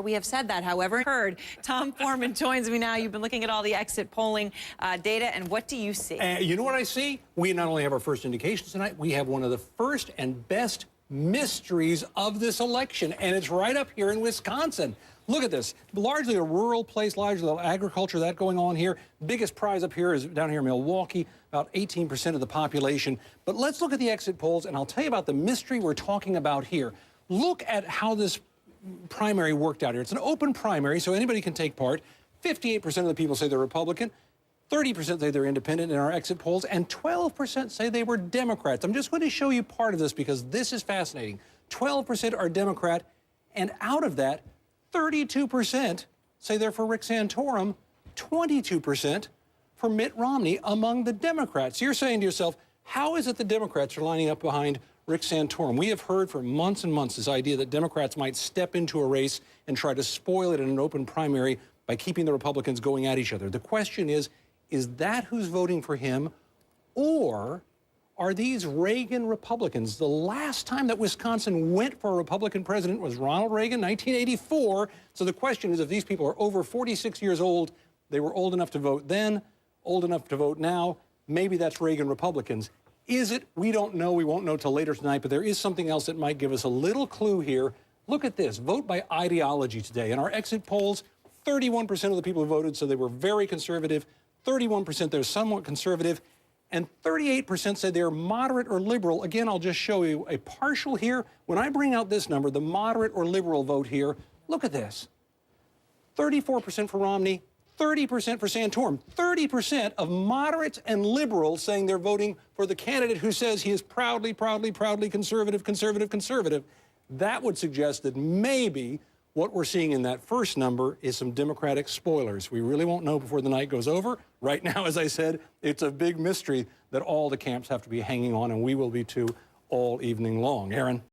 We have said that, however, heard. Tom Foreman joins me now. You've been looking at all the exit polling data, and what do you see? You know what I see? We not only have our first indications tonight, we have one of the first and best mysteries of this election, and it's right up here in Wisconsin. Look at this. Largely a rural place, largely agriculture, that going on here. Biggest prize up here is down here in Milwaukee, about 18% of the population. But let's look at the exit polls, and I'll tell you about the mystery we're talking about here. Look at how this primary worked out here. It's an open primary, so anybody can take part. 58% of the people say they're Republican, 30% say they're independent in our exit polls, and 12% say they were Democrats. I'm just going to show you part of this because this is fascinating. 12% are Democrat, and out of that, 32% say they're for Rick Santorum, 22% for Mitt Romney among the Democrats. You're saying to yourself, how is it the Democrats are lining up behind Rick Santorum? We have heard for months and months this idea that Democrats might step into a race and try to spoil it in an open primary by keeping the Republicans going at each other. The question is that who's voting for him, or are these Reagan Republicans? The last time that Wisconsin went for a Republican president was Ronald Reagan, 1984. So the question is, if these people are over 46 years old, they were old enough to vote then, old enough to vote now, maybe that's Reagan Republicans. Is it? We don't know. We won't know till later tonight, but there is something else that might give us a little clue here. Look at this. Vote by ideology today. In our exit polls, 31% of the people who voted, so they were very conservative. 31% they're somewhat conservative. And 38% said they're moderate or liberal. Again, I'll just show you a partial here. When I bring out this number, the moderate or liberal vote here, look at this. 34% for Romney, 30% for Santorum. 30% of moderates and liberals saying they're voting for the candidate who says he is proudly, proudly, proudly conservative, conservative, conservative. That would suggest that maybe what we're seeing in that first number is some Democratic spoilers. We really won't know before the night goes over. Right now, as I said, it's a big mystery that all the camps have to be hanging on, and we will be too all evening long. Aaron?